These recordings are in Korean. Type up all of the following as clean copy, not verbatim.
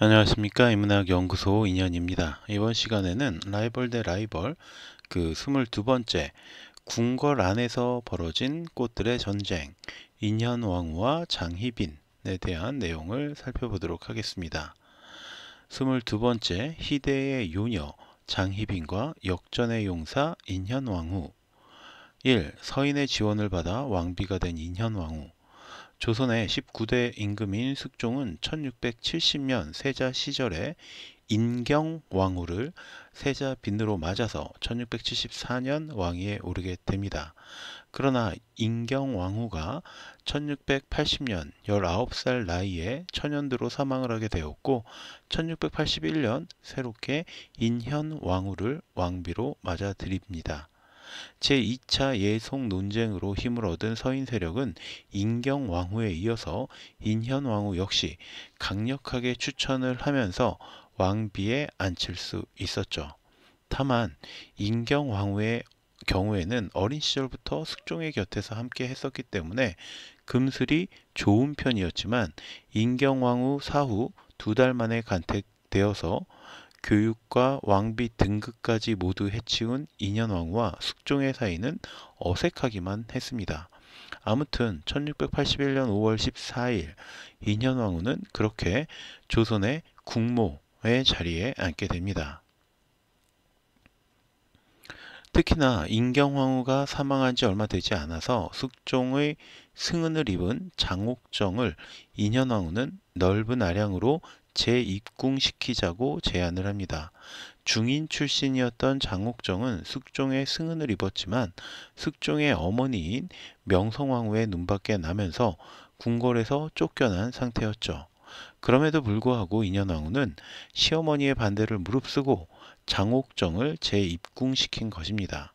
안녕하십니까. 인문학 연구소 인현입니다. 이번 시간에는 라이벌 대 라이벌 22번째 궁궐 안에서 벌어진 꽃들의 전쟁 인현왕후와 장희빈에 대한 내용을 살펴보도록 하겠습니다. 22번째 희대의 요녀 장희빈과 역전의 용사 인현왕후 1. 서인의 지원을 받아 왕비가 된 인현왕후 조선의 19대 임금인 숙종은 1670년 세자 시절에 인경왕후를 세자 빈으로 맞아서 1674년 왕위에 오르게 됩니다. 그러나 인경왕후가 1680년 19살 나이에 천연두로 사망을 하게 되었고 1681년 새롭게 인현왕후를 왕비로 맞아들입니다. 제2차 예송 논쟁으로 힘을 얻은 서인 세력은 인경왕후에 이어서 인현왕후 역시 강력하게 추천을 하면서 왕비에 앉힐 수 있었죠. 다만 인경왕후의 경우에는 어린 시절부터 숙종의 곁에서 함께 했었기 때문에 금슬이 좋은 편이었지만 인경왕후 사후 2달 만에 간택되어서 교육과 왕비 등급까지 모두 해치운 인현왕후와 숙종의 사이는 어색하기만 했습니다. 아무튼 1681년 5월 14일 인현왕후는 그렇게 조선의 국모의 자리에 앉게 됩니다. 특히나 인경왕후가 사망한 지 얼마 되지 않아서 숙종의 승은을 입은 장옥정을 인현왕후는 넓은 아량으로 재입궁시키자고 제안을 합니다. 중인 출신이었던 장옥정은 숙종의 승은을 입었지만 숙종의 어머니인 명성왕후의 눈밖에 나면서 궁궐에서 쫓겨난 상태였죠. 그럼에도 불구하고 인현왕후는 시어머니의 반대를 무릅쓰고 장옥정을 재입궁시킨 것입니다.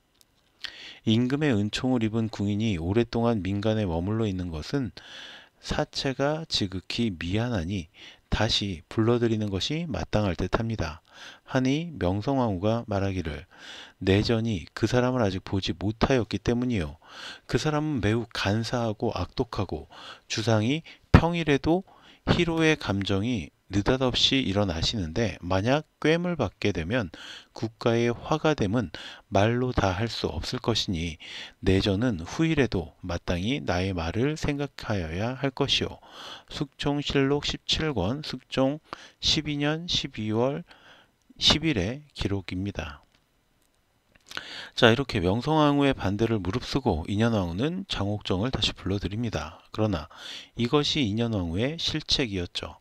임금의 은총을 입은 궁인이 오랫동안 민간에 머물러 있는 것은 사체가 지극히 미안하니 다시 불러들이는 것이 마땅할 듯합니다. 하니 명성황후가 말하기를 내전이 그 사람을 아직 보지 못하였기 때문이요. 그 사람은 매우 간사하고 악독하고 주상이 평일에도 희로의 감정이 느닷없이 일어나시는데 만약 꿰물 받게 되면 국가의 화가 됨은 말로 다 할 수 없을 것이니 내전은 후일에도 마땅히 나의 말을 생각하여야 할 것이요. 숙종실록 17권 숙종 12년 12월 10일의 기록입니다. 자, 이렇게 명성황후의 반대를 무릅쓰고 인현왕후는 장옥정을 다시 불러들입니다. 그러나 이것이 인현왕후의 실책이었죠.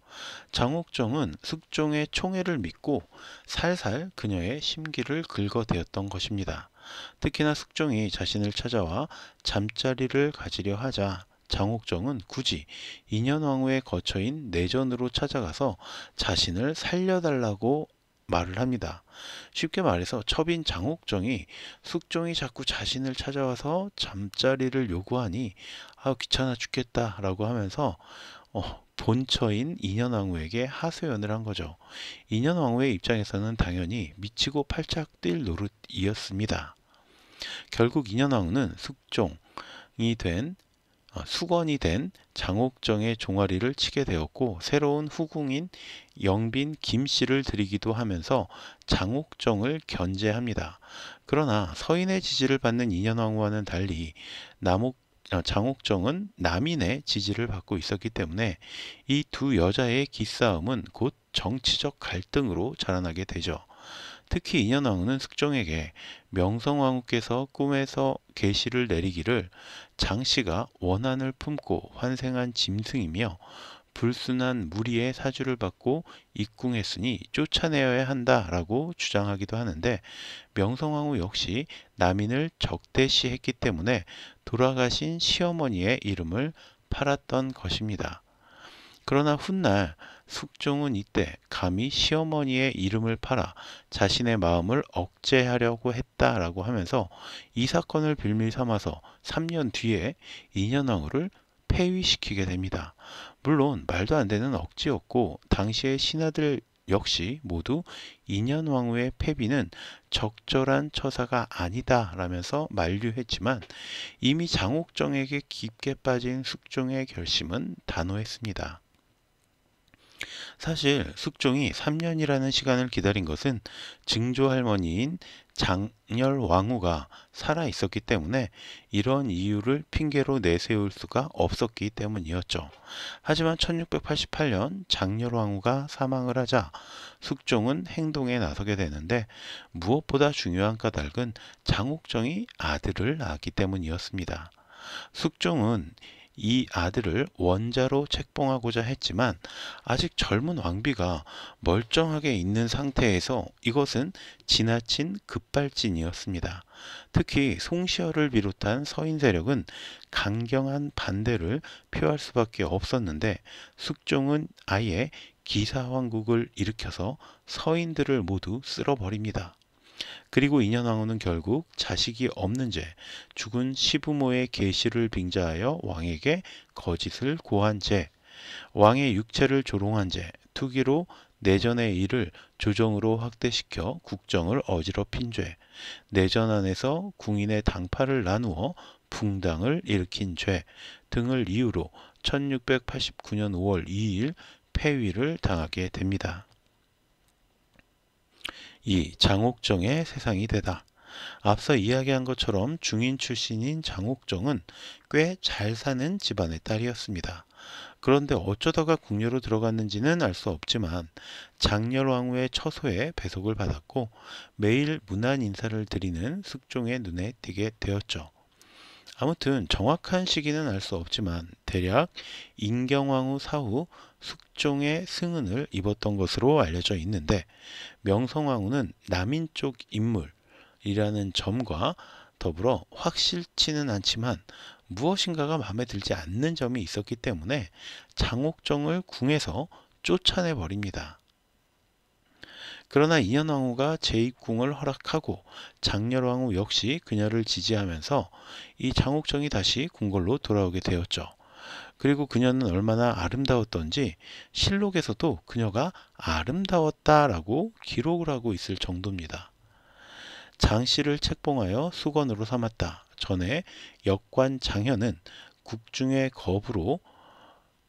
장옥정은 숙종의 총애를 믿고 살살 그녀의 심기를 긁어대었던 것입니다. 특히나 숙종이 자신을 찾아와 잠자리를 가지려 하자 장옥정은 굳이 인현왕후의 거처인 내전으로 찾아가서 자신을 살려달라고 말을 합니다. 쉽게 말해서 첩인 장옥정이 숙종이 자꾸 자신을 찾아와서 잠자리를 요구하니 귀찮아 죽겠다 라고 하면서 본처인 인현왕후에게 하소연을 한 거죠. 인현왕후의 입장에서는 당연히 미치고 팔짝 뛸 노릇이었습니다. 결국 인현왕후는 수건이 된 장옥정의 종아리를 치게 되었고 새로운 후궁인 영빈 김씨를 들이기도 하면서 장옥정을 견제합니다. 그러나 서인의 지지를 받는 인현왕후와는 달리 장옥정은 남인의 지지를 받고 있었기 때문에 이 두 여자의 기싸움은 곧 정치적 갈등으로 자라나게 되죠. 특히 인현왕후는 숙종에게 명성왕후께서 꿈에서 계시를 내리기를 장씨가 원한을 품고 환생한 짐승이며 불순한 무리의 사주를 받고 입궁했으니 쫓아내어야 한다라고 주장하기도 하는데 명성황후 역시 남인을 적대시했기 때문에 돌아가신 시어머니의 이름을 팔았던 것입니다. 그러나 훗날 숙종은 이때 감히 시어머니의 이름을 팔아 자신의 마음을 억제하려고 했다라고 하면서 이 사건을 빌밀 삼아서 3년 뒤에 인현왕후를 폐위시키게 됩니다. 물론 말도 안 되는 억지였고 당시의 신하들 역시 모두 인현왕후의 폐비는 적절한 처사가 아니다 라면서 만류했지만 이미 장옥정에게 깊게 빠진 숙종의 결심은 단호했습니다. 사실 숙종이 3년이라는 시간을 기다린 것은 증조 할머니인 장렬왕후가 살아 있었기 때문에 이런 이유를 핑계로 내세울 수가 없었기 때문이었죠. 하지만 1688년 장렬왕후가 사망을 하자 숙종은 행동에 나서게 되는데 무엇보다 중요한 까닭은 장옥정이 아들을 낳았기 때문이었습니다. 숙종은 이 아들을 원자로 책봉하고자 했지만 아직 젊은 왕비가 멀쩡하게 있는 상태에서 이것은 지나친 급발진이었습니다. 특히 송시열을 비롯한 서인 세력은 강경한 반대를 표할 수밖에 없었는데 숙종은 아예 기사왕국을 일으켜서 서인들을 모두 쓸어버립니다. 그리고 인현왕후는 결국 자식이 없는 죄, 죽은 시부모의 계시를 빙자하여 왕에게 거짓을 고한 죄, 왕의 육체를 조롱한 죄, 투기로 내전의 일을 조정으로 확대시켜 국정을 어지럽힌 죄, 내전 안에서 궁인의 당파를 나누어 붕당을 일으킨 죄 등을 이유로 1689년 5월 2일 폐위를 당하게 됩니다. 이 장옥정의 세상이 되다. 앞서 이야기한 것처럼 중인 출신인 장옥정은 꽤 잘 사는 집안의 딸이었습니다. 그런데 어쩌다가 궁녀로 들어갔는지는 알 수 없지만 장렬왕후의 처소에 배속을 받았고 매일 문안 인사를 드리는 숙종의 눈에 띄게 되었죠. 아무튼 정확한 시기는 알 수 없지만 대략 인경왕후 사후 숙종의 승은을 입었던 것으로 알려져 있는데 명성왕후는 남인 쪽 인물이라는 점과 더불어 확실치는 않지만 무엇인가가 마음에 들지 않는 점이 있었기 때문에 장옥정을 궁에서 쫓아내 버립니다. 그러나 인현왕후가 재입궁을 허락하고 장렬왕후 역시 그녀를 지지하면서 이 장옥정이 다시 궁궐로 돌아오게 되었죠. 그리고 그녀는 얼마나 아름다웠던지 실록에서도 그녀가 아름다웠다라고 기록을 하고 있을 정도입니다. 장씨를 책봉하여 수건으로 삼았다. 전에 역관 장현은 국중의 거부로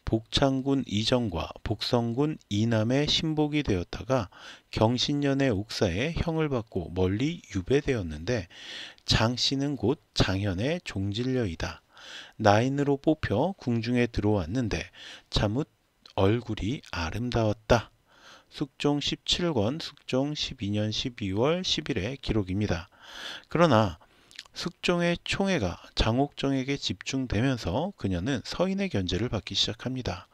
복창군 이정과 복성군 이남의 신복이 되었다가 경신년의 옥사에 형을 받고 멀리 유배되었는데 장씨는 곧 장현의 종질녀이다. 나인으로 뽑혀 궁중에 들어왔는데 참ut 얼굴이 아름다웠다. 숙종 17권 숙종 12년 12월 10일의 기록입니다. 그러나 숙종의 총애가 장옥정에게 집중되면서 그녀는 서인의 견제를 받기 시작합니다.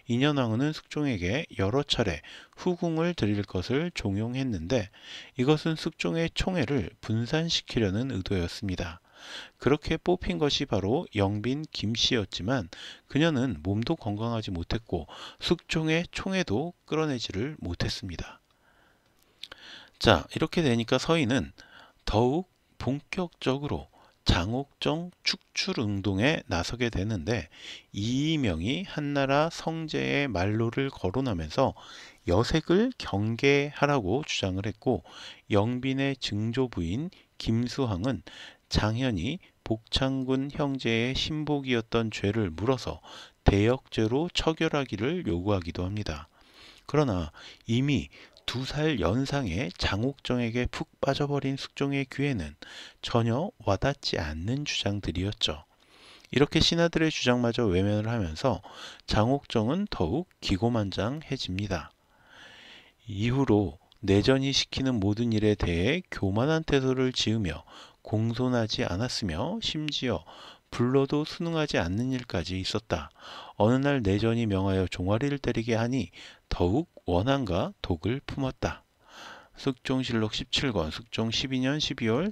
인현왕후는 숙종에게 여러 차례 후궁을 드릴 것을 종용했는데 이것은 숙종의 총애를 분산시키려는 의도였습니다. 그렇게 뽑힌 것이 바로 영빈 김씨였지만 그녀는 몸도 건강하지 못했고 숙종의 총애도 끌어내지를 못했습니다. 자, 이렇게 되니까 서인은 더욱 본격적으로 장옥정 축출 운동에 나서게 되는데 이명이 한나라 성제의 말로를 거론하면서 여색을 경계하라고 주장을 했고 영빈의 증조부인 김수항은 장현이 복창군 형제의 신복이었던 죄를 물어서 대역죄로 처결하기를 요구하기도 합니다. 그러나 이미 2살 연상의 장옥정에게 푹 빠져버린 숙종의 귀에는 전혀 와닿지 않는 주장들이었죠. 이렇게 신하들의 주장마저 외면을 하면서 장옥정은 더욱 기고만장해집니다. 이후로 내전이 시키는 모든 일에 대해 교만한 태도를 지으며 공손하지 않았으며 심지어 불러도 순응하지 않는 일까지 있었다. 어느 날 내전이 명하여 종아리를 때리게 하니 더욱 원한과 독을 품었다. 숙종실록 17권 숙종 12년 12월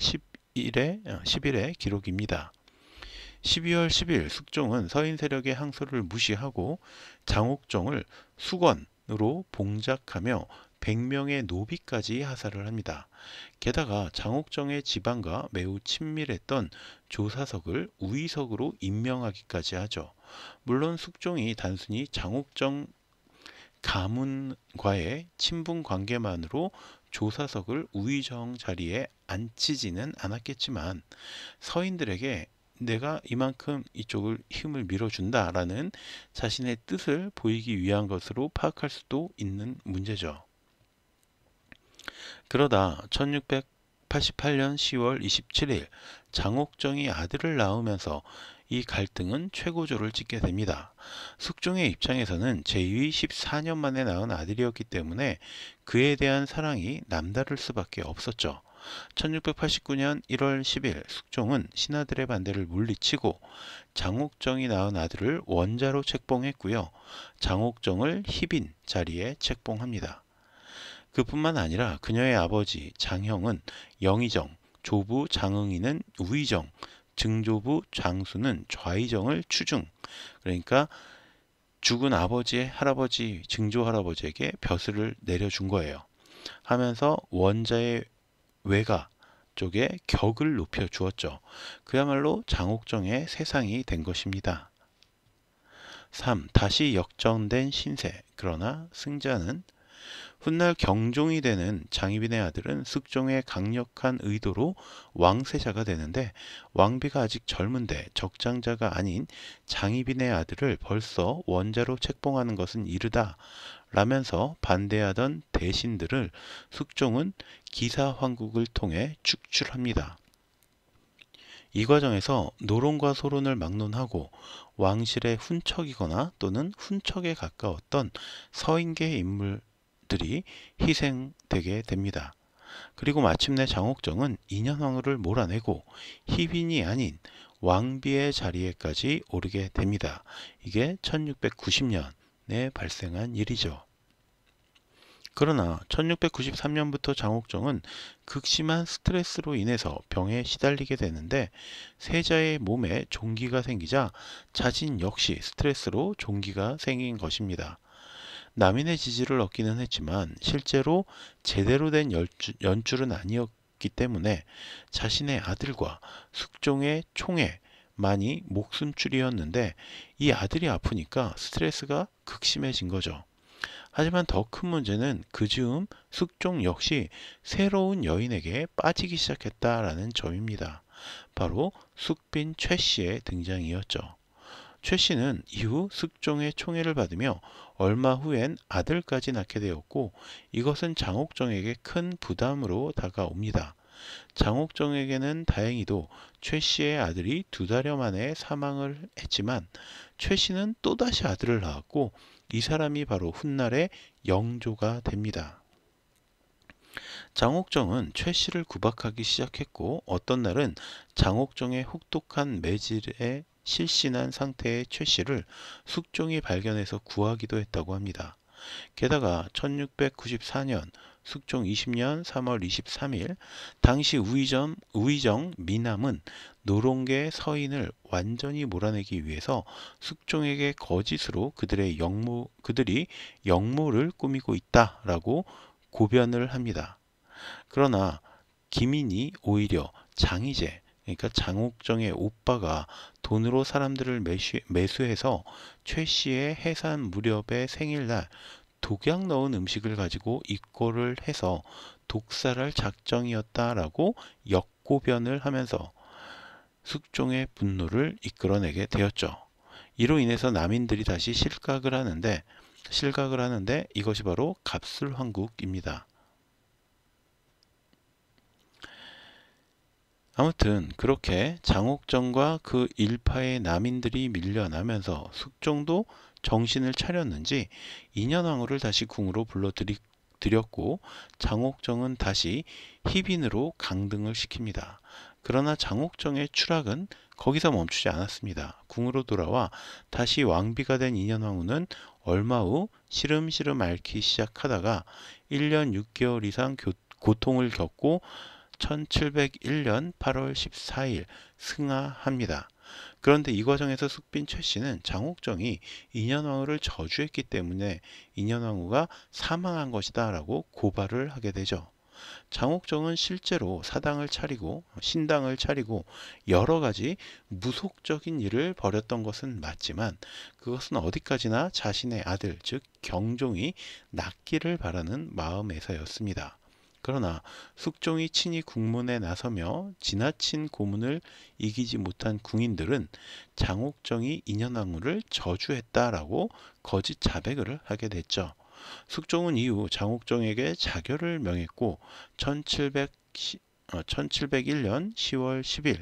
10일의 기록입니다. 12월 10일 숙종은 서인 세력의 항소를 무시하고 장옥정을 수건으로 봉작하며 100명의 노비까지 하살을 합니다. 게다가 장옥정의 집안과 매우 친밀했던 조사석을 우의석으로 임명하기까지 하죠. 물론 숙종이 단순히 장옥정 가문과의 친분 관계만으로 조사석을 우의정 자리에 앉히지는 않았겠지만 서인들에게 내가 이만큼 이쪽을 힘을 밀어준다라는 자신의 뜻을 보이기 위한 것으로 파악할 수도 있는 문제죠. 그러다 1688년 10월 27일 장옥정이 아들을 낳으면서 이 갈등은 최고조를 찍게 됩니다. 숙종의 입장에서는 제위 14년 만에 낳은 아들이었기 때문에 그에 대한 사랑이 남다를 수밖에 없었죠. 1689년 1월 10일 숙종은 신하들의 반대를 물리치고 장옥정이 낳은 아들을 원자로 책봉했고요. 장옥정을 희빈 자리에 책봉합니다. 그뿐만 아니라 그녀의 아버지 장형은 영의정, 조부 장응이는 우의정, 증조부 장수는 좌의정을 추중, 그러니까 죽은 아버지의 할아버지 증조 할아버지에게 벼슬을 내려준 거예요. 하면서 원자의 외가 쪽에 격을 높여 주었죠. 그야말로 장옥정의 세상이 된 것입니다. 3. 다시 역전된 신세. 그러나 승자는 훗날 경종이 되는 장희빈의 아들은 숙종의 강력한 의도로 왕세자가 되는데 왕비가 아직 젊은데 적장자가 아닌 장희빈의 아들을 벌써 원자로 책봉하는 것은 이르다 라면서 반대하던 대신들을 숙종은 기사황국을 통해 축출합니다. 이 과정에서 노론과 소론을 막론하고 왕실의 훈척이거나 또는 훈척에 가까웠던 서인계 인물들이 희생되게 됩니다. 그리고 마침내 장옥정은 인현왕후를 몰아내고 희빈이 아닌 왕비의 자리에까지 오르게 됩니다. 이게 1690년에 발생한 일이죠. 그러나 1693년부터 장옥정은 극심한 스트레스로 인해서 병에 시달리게 되는데 세자의 몸에 종기가 생기자 자신 역시 스트레스로 종기가 생긴 것입니다. 남인의 지지를 얻기는 했지만 실제로 제대로 된 연줄은 아니었기 때문에 자신의 아들과 숙종의 총애만이 목숨줄이었는데 이 아들이 아프니까 스트레스가 극심해진 거죠. 하지만 더 큰 문제는 그 즈음 숙종 역시 새로운 여인에게 빠지기 시작했다라는 점입니다. 바로 숙빈 최씨의 등장이었죠. 최씨는 이후 숙종의 총애를 받으며 얼마 후엔 아들까지 낳게 되었고 이것은 장옥정에게 큰 부담으로 다가옵니다. 장옥정에게는 다행히도 최씨의 아들이 2달여 만에 사망을 했지만 최씨는 또다시 아들을 낳았고 이 사람이 바로 훗날의 영조가 됩니다. 장옥정은 최씨를 구박하기 시작했고 어떤 날은 장옥정의 혹독한 매질에 실신한 상태의 최씨를 숙종이 발견해서 구하기도 했다고 합니다. 게다가 1694년 숙종 20년 3월 23일 당시 우의정 미남은 노론계 서인을 완전히 몰아내기 위해서 숙종에게 거짓으로 그들이 역모를 꾸미고 있다라고 고변을 합니다. 그러나 기민이 오히려 장희제 그러니까 장옥정의 오빠가 돈으로 사람들을 매수해서 최씨의 해산 무렵의 생일날 독약 넣은 음식을 가지고 입고를 해서 독살할 작정이었다라고 역고변을 하면서 숙종의 분노를 이끌어내게 되었죠. 이로 인해서 남인들이 다시 실각을 하는데 이것이 바로 갑술황국입니다. 아무튼 그렇게 장옥정과 그 일파의 남인들이 밀려나면서 숙종도 정신을 차렸는지 인현왕후를 다시 궁으로 불러들였고 장옥정은 다시 희빈으로 강등을 시킵니다. 그러나 장옥정의 추락은 거기서 멈추지 않았습니다. 궁으로 돌아와 다시 왕비가 된 인현왕후는 얼마 후 시름시름 앓기 시작하다가 1년 6개월 이상 고통을 겪고 1701년 8월 14일 승하합니다. 그런데 이 과정에서 숙빈 최씨는 장옥정이 인현왕후를 저주했기 때문에 인현왕후가 사망한 것이다 라고 고발을 하게 되죠. 장옥정은 실제로 사당을 차리고 신당을 차리고 여러 가지 무속적인 일을 벌였던 것은 맞지만 그것은 어디까지나 자신의 아들 즉 경종이 낫기를 바라는 마음에서였습니다. 그러나 숙종이 친히 국문에 나서며 지나친 고문을 이기지 못한 궁인들은 장옥정이 인현왕후를 저주했다라고 거짓 자백을 하게 됐죠. 숙종은 이후 장옥정에게 자결을 명했고 1701년 10월 10일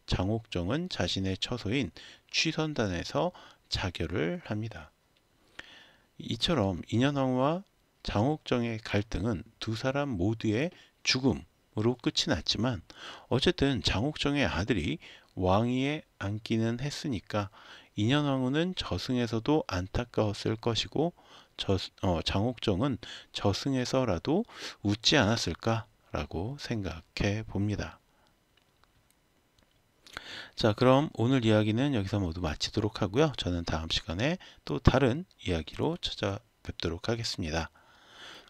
장옥정은 자신의 처소인 취선단에서 자결을 합니다. 이처럼 인현왕후와 장옥정의 갈등은 두 사람 모두의 죽음으로 끝이 났지만 어쨌든 장옥정의 아들이 왕위에 앉기는 했으니까 인현왕후는 저승에서도 안타까웠을 것이고 장옥정은 저승에서라도 웃지 않았을까라고 생각해 봅니다. 자, 그럼 오늘 이야기는 여기서 모두 마치도록 하고요. 저는 다음 시간에 또 다른 이야기로 찾아뵙도록 하겠습니다.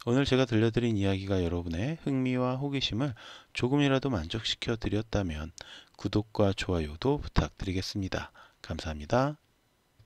오늘 제가 들려드린 이야기가 여러분의 흥미와 호기심을 조금이라도 만족시켜 드렸다면 구독과 좋아요도 부탁드리겠습니다. 감사합니다.